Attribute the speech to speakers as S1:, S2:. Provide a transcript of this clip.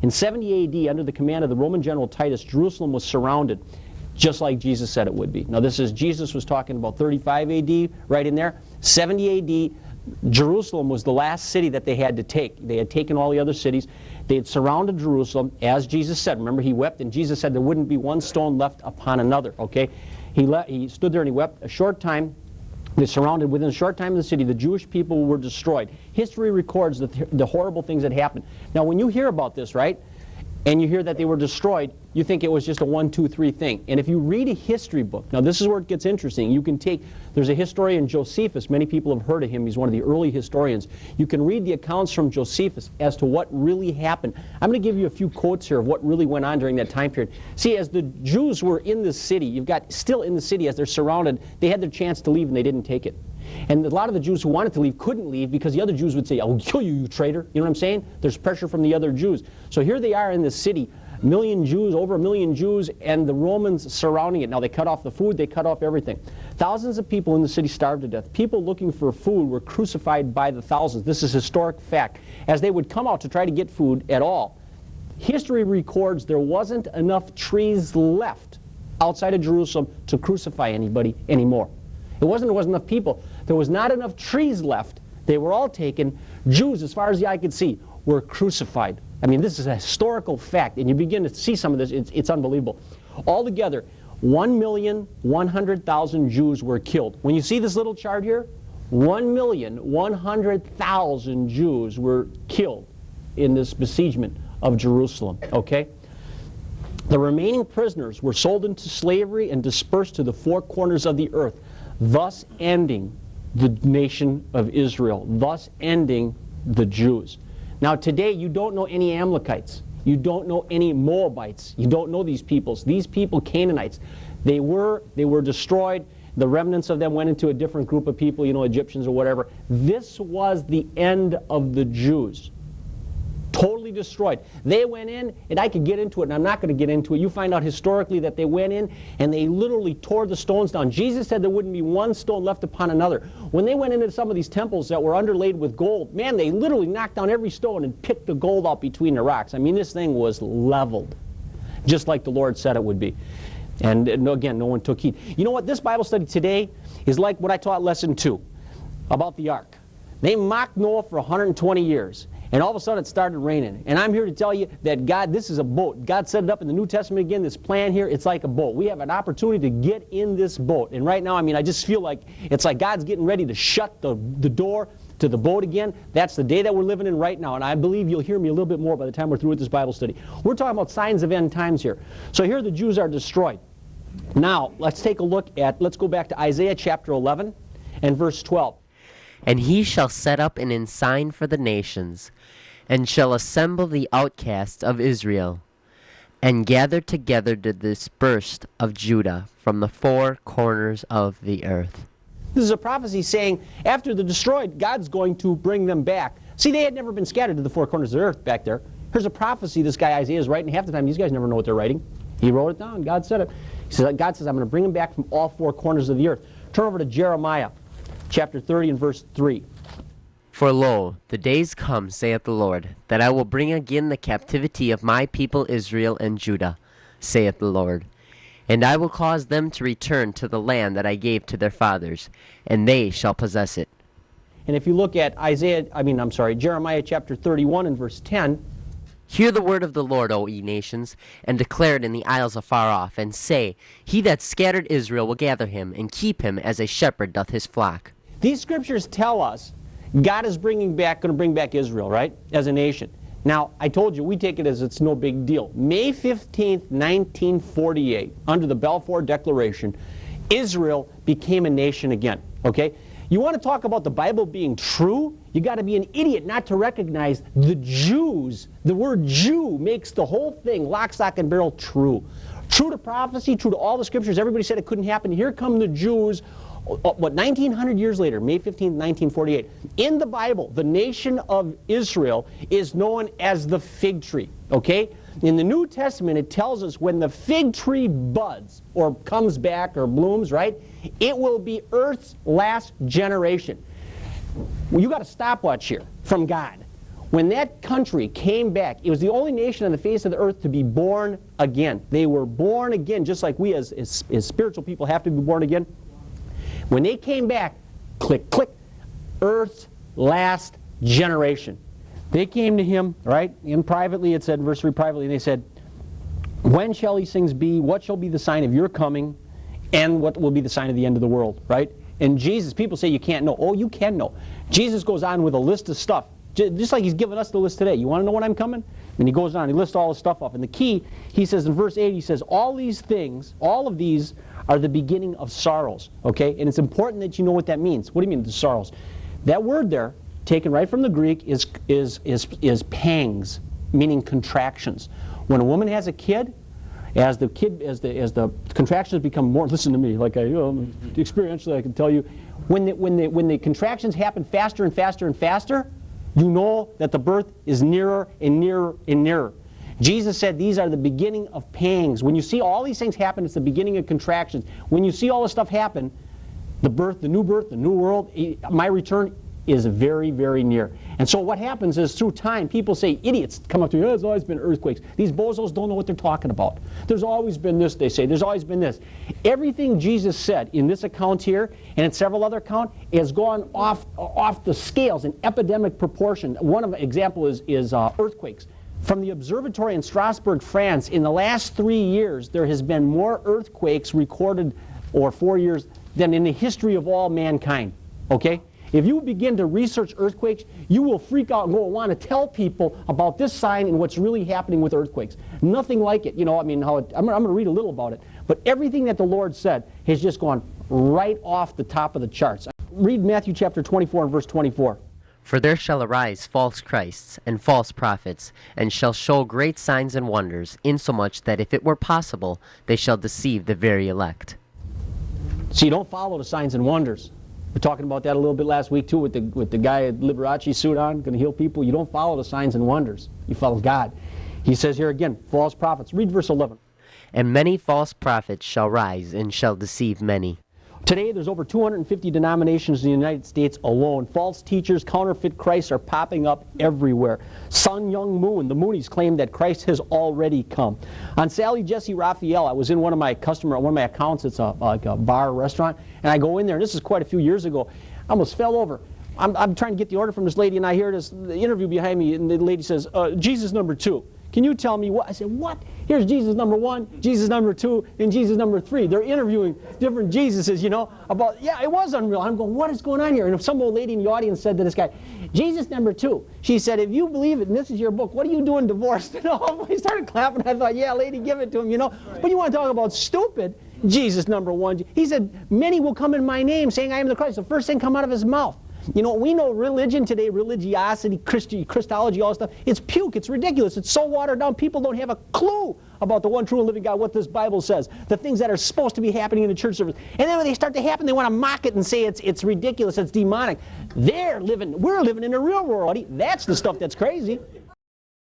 S1: In 70 AD, under the command of the Roman general Titus, Jerusalem was surrounded, just like Jesus said it would be. Now this is, Jesus was talking about 35 AD, right in there. 70 AD, Jerusalem was the last city that they had to take. They had taken all the other cities. They had surrounded Jerusalem, as Jesus said. Remember, he wept, and Jesus said there wouldn't be one stone left upon another, okay? He stood there and he wept. A short time, they surrounded, within a short time of the city, the Jewish people were destroyed. History records the horrible things that happened. Now, when you hear about this, right, and you hear that they were destroyed, you think it was just a 1, 2, 3 thing. And if you read a history book, now this is where it gets interesting. You can take, there's a historian, Josephus. Many people have heard of him. He's one of the early historians. You can read the accounts from Josephus as to what really happened. I'm going to give you a few quotes here of what really went on during that time period. See, as the Jews were in the city, you've got still in the city as they're surrounded, they had their chance to leave and they didn't take it. And a lot of the Jews who wanted to leave couldn't leave because the other Jews would say, I'll kill you, you traitor. You know what I'm saying? There's pressure from the other Jews. So here they are in this city, a million Jews, over a million Jews, and the Romans surrounding it. Now they cut off the food, they cut off everything. Thousands of people in the city starved to death. People looking for food were crucified by the thousands. This is historic fact. As they would come out to try to get food at all, history records there wasn't enough trees left outside of Jerusalem to crucify anybody anymore. It wasn't there wasn't enough people. There was not enough trees left. They were all taken. Jews, as far as the eye could see, were crucified. I mean, this is a historical fact, and you begin to see some of this. It's unbelievable. Altogether, 1,100,000 Jews were killed. When you see this little chart here, 1,100,000 Jews were killed in this besiegement of Jerusalem, okay? The remaining prisoners were sold into slavery and dispersed to the four corners of the earth, thus ending the nation of Israel, thus ending the Jews. Now today you don't know any Amalekites. You don't know any Moabites. You don't know these peoples. These people, Canaanites, they were destroyed. The remnants of them went into a different group of people, you know, Egyptians or whatever. This was the end of the Jews. Totally destroyed. They went in, and I could get into it, and I'm not going to get into it. You find out historically that they went in, and they literally tore the stones down. Jesus said there wouldn't be one stone left upon another. When they went into some of these temples that were underlaid with gold, man, they literally knocked down every stone and picked the gold out between the rocks. I mean, this thing was leveled, just like the Lord said it would be. And again, no one took heed. You know what? This Bible study today is like what I taught lesson 2 about the ark. They mocked Noah for 120 years. And all of a sudden it started raining. And I'm here to tell you that God, this is a boat. God set it up in the New Testament again, this plan here, it's like a boat. We have an opportunity to get in this boat. And right now, I mean, I just feel like it's like God's getting ready to shut the door to the boat again. That's the day that we're living in right now. And I believe you'll hear me a little bit more by the time we're through with this Bible study. We're talking about signs of end times here. So here the Jews are destroyed. Now, let's take a look at, let's go back to Isaiah chapter 11 and verse 12.
S2: And he shall set up an ensign for the nations, and shall assemble the outcasts of Israel, and gather together the dispersed of Judah from the four corners of the earth.
S1: This is a prophecy saying after they're destroyed, God's going to bring them back. See, they had never been scattered to the four corners of the earth back there. Here's a prophecy this guy Isaiah is writing. Half the time these guys never know what they're writing. He wrote it down. God said it. He says, God says, I'm going to bring them back from all four corners of the earth. Turn over to Jeremiah chapter 30 and verse 3.
S2: For lo, the days come, saith the Lord, that I will bring again the captivity of my people Israel and Judah, saith the Lord. And I will cause them to return to the land that I gave to their fathers, and they shall possess it.
S1: And if you look at Jeremiah chapter 31 and verse 10.
S2: Hear the word of the Lord, O ye nations, and declare it in the isles afar off, and say, He that scattered Israel will gather him, and keep him as a shepherd doth his flock.
S1: These scriptures tell us God is going to bring back Israel, right, as a nation. Now, I told you, we take it as it's no big deal. May 15th, 1948, under the Balfour Declaration, Israel became a nation again, okay? You want to talk about the Bible being true? You got to be an idiot not to recognize the Jews. The word Jew makes the whole thing, lock, stock, and barrel, true. True to prophecy, true to all the scriptures. Everybody said it couldn't happen. Here come the Jews. 1900 years later, May 15, 1948. In the Bible, the nation of Israel is known as the fig tree, okay? In the New Testament, it tells us when the fig tree buds or comes back or blooms, right, it will be Earth's last generation. Well, you got a stopwatch here from God. When that country came back, it was the only nation on the face of the earth to be born again. They were born again, just like we as spiritual people have to be born again. When they came back, click, click, Earth's last generation. They came to him, right, and privately, it said, verse 3, privately, and they said, when shall these things be? What shall be the sign of your coming? And what will be the sign of the end of the world, right? And Jesus, people say you can't know. Oh, you can know. Jesus goes on with a list of stuff, just like he's given us the list today. You want to know when I'm coming? And he goes on, he lists all the stuff up. And the key, he says in verse 8, he says, all these things, all of these are the beginning of sorrows, okay? And it's important that you know what that means. What do you mean, the sorrows? That word there, taken right from the Greek, is pangs, meaning contractions. When a woman has a kid, as the contractions become more, listen to me, like experientially I can tell you, when the contractions happen faster and faster and faster, you know that the birth is nearer and nearer and nearer. Jesus said these are the beginning of pangs. When you see all these things happen, it's the beginning of contractions. When you see all this stuff happen, the new world, my return is very, very near. And so what happens is through time, people say, idiots come up to me, oh, there's always been earthquakes. These bozos don't know what they're talking about. There's always been this, they say. There's always been this. Everything Jesus said in this account here and in several other accounts has gone off the scales in epidemic proportion. One of the example is earthquakes. From the observatory in Strasbourg, France, in the last 3 years, there has been more earthquakes recorded, or 4 years, than in the history of all mankind. Okay? If you begin to research earthquakes, you will freak out and go and want to tell people about this sign and what's really happening with earthquakes. Nothing like it. You know, I mean, I'm going to read a little about it. But everything that the Lord said has just gone right off the top of the charts. Read Matthew chapter 24 and verse 24.
S2: For there shall arise false Christs and false prophets, and shall show great signs and wonders, insomuch that if it were possible, they shall deceive the very elect.
S1: So you don't follow the signs and wonders. We're talking about that a little bit last week too with the guy at Liberace suit on, going to heal people. You don't follow the signs and wonders. You follow God. He says here again, false prophets. Read verse 11.
S2: And many false prophets shall rise and shall deceive many.
S1: Today there's over 250 denominations in the United States alone. False teachers, counterfeit Christs are popping up everywhere. Sun Young Moon, the Moonies claim that Christ has already come. On Sally Jesse Raphael, I was in one of my accounts. It's like a bar or restaurant, and I go in there, and this is quite a few years ago. I almost fell over. I'm trying to get the order from this lady, and I hear the interview behind me, and the lady says, Jesus number 2. Can you tell me what? I said, what? Here's Jesus number 1, Jesus number 2, and Jesus number 3. They're interviewing different Jesuses, you know, about, yeah, it was unreal. I'm going, what is going on here? And if some old lady in the audience said to this guy, Jesus number 2, she said, if you believe it and this is your book, what are you doing divorced? You know, I started clapping. I thought, yeah, lady, give it to him, you know. But you want to talk about stupid? Jesus number 1. He said, many will come in my name saying I am the Christ. The first thing come out of his mouth. You know, we know religion today, religiosity, Christology, all this stuff, it's puke, it's ridiculous, it's so watered down, people don't have a clue about the one true and living God, what this Bible says, the things that are supposed to be happening in the church service. And then when they start to happen, they want to mock it and say it's ridiculous, it's demonic. We're living in a real world. That's the stuff that's crazy.